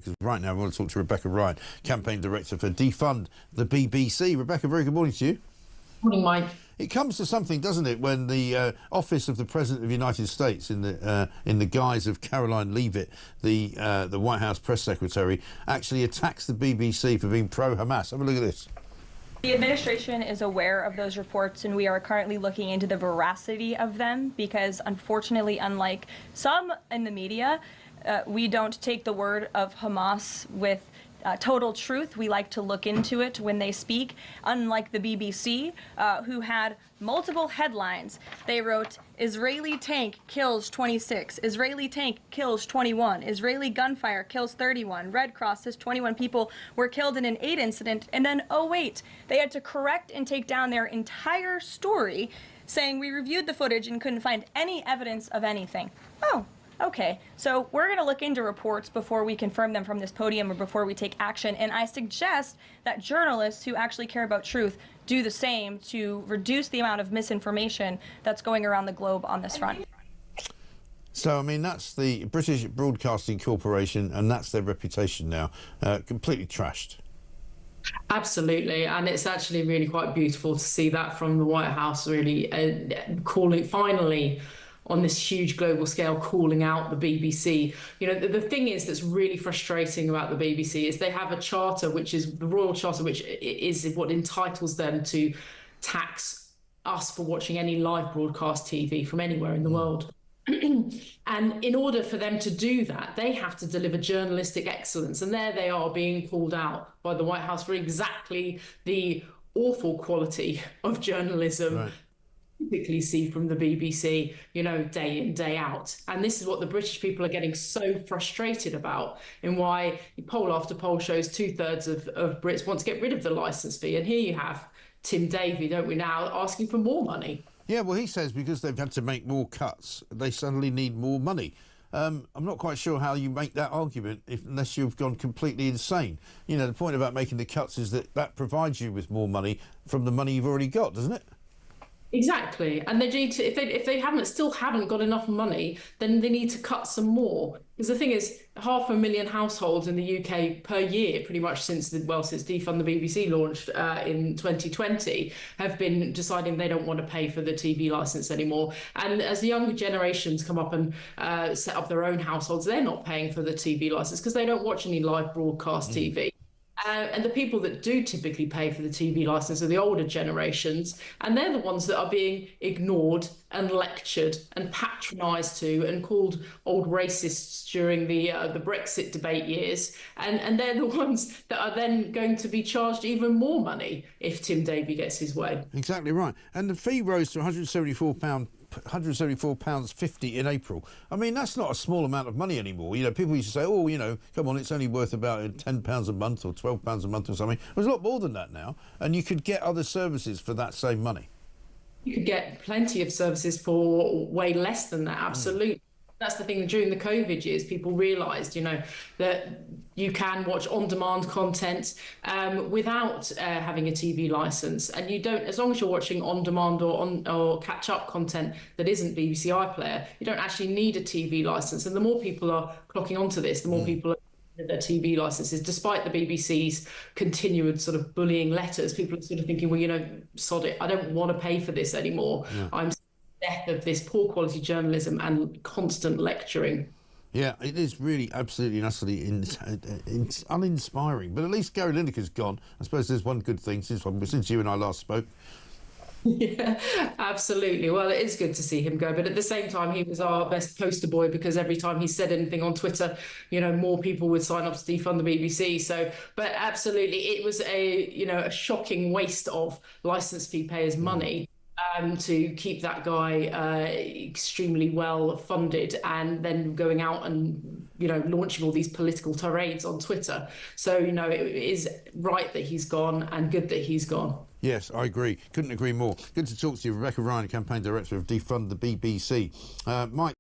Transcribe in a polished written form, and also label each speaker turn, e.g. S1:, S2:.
S1: because right now we want to talk to Rebecca Ryan, Campaign Director for Defund the BBC. Rebecca, very good morning to you.
S2: Morning, Mike.
S1: It comes to something, doesn't it, when the office of the President of the United States, in the guise of Karoline Levitt, the White House press secretary, actually attacks the BBC for being pro Hamas. Have a look at this.
S3: The administration is aware of those reports, and we are currently looking into the veracity of them because, unfortunately, unlike some in the media, we don't take the word of Hamas with total truth. We like to look into it when they speak, unlike the BBC, who had multiple headlines. They wrote, Israeli tank kills 26, Israeli tank kills 21, Israeli gunfire kills 31, Red Cross says 21 people were killed in an aid incident, and then, oh wait, they had to correct and take down their entire story, saying we reviewed the footage and couldn't find any evidence of anything. Oh. Okay, so we're going to look into reports before we confirm them from this podium or before we take action, and I suggest that journalists who actually care about truth do the same to reduce the amount of misinformation that's going around the globe on this front.
S1: So, I mean, that's the British Broadcasting Corporation, and that's their reputation now, completely trashed.
S2: Absolutely, and it's actually really quite beautiful to see that from the White House really calling finally on this huge global scale, calling out the BBC. You know, the thing is that's really frustrating about the BBC is they have a charter, which is the Royal Charter, which is what entitles them to tax us for watching any live broadcast TV from anywhere in the world. And in order for them to do that, they have to deliver journalistic excellence. And there they are being called out by the White House for exactly the awful quality of journalism.
S1: Right.
S2: Typically see from the BBC, you know, day in, day out. And this is what the British people are getting so frustrated about, and why poll after poll shows 2/3 of Brits want to get rid of the licence fee. And here you have Tim Davie, don't we, now asking for more money.
S1: Yeah, well, he says because they've had to make more cuts, they suddenly need more money. I'm not quite sure how you make that argument unless you've gone completely insane. You know, the point about making the cuts is that provides you with more money from the money you've already got, doesn't it?
S2: Exactly, and they need to. If they still haven't got enough money, then they need to cut some more. Because the thing is, 500,000 households in the UK per year, pretty much since Defund the BBC launched in 2020, have been deciding they don't want to pay for the TV licence anymore. And as the younger generations come up and set up their own households, they're not paying for the TV licence because they don't watch any live broadcast TV. And the people that do typically pay for the TV licence are the older generations, and they're the ones that are being ignored and lectured and patronised to and called old racists during the Brexit debate years. And they're the ones that are then going to be charged even more money if Tim Davie gets his way.
S1: Exactly right. And the fee rose to £174.50 in April. I mean, that's not a small amount of money anymore. You know, people used to say, oh, you know, come on, it's only worth about £10 a month or £12 a month or something. There's a lot more than that now, and you could get other services for that same money.
S2: You could get plenty of services for way less than that, absolutely. That's the thing, during the COVID years, people realised, you know, that you can watch on-demand content without having a TV licence. And you don't, as long as you're watching on-demand or catch-up content that isn't BBC iPlayer, you don't actually need a TV licence. And the more people are clocking onto this, the more people are their TV licenses, despite the BBC's continued sort of bullying letters. People are sort of thinking, well, you know, sod it, I don't want to pay for this anymore. Yeah. I'm death of this poor quality journalism and constant lecturing.
S1: Yeah, it is really absolutely and utterly uninspiring. But at least Gary Lineker's gone. I suppose there's one good thing since you and I last spoke.
S2: Yeah, absolutely. Well, it is good to see him go, but at the same time, he was our best poster boy because every time he said anything on Twitter, you know, more people would sign up to defund the BBC. So, but absolutely, it was a shocking waste of licence fee payers' money to keep that guy extremely well funded and then going out and, you know, launching all these political tirades on Twitter. So, you know, it is right that he's gone and good that he's gone.
S1: Yes, I agree. Couldn't agree more. Good to talk to you. Rebecca Ryan, Campaign Director of Defund the BBC. Mike.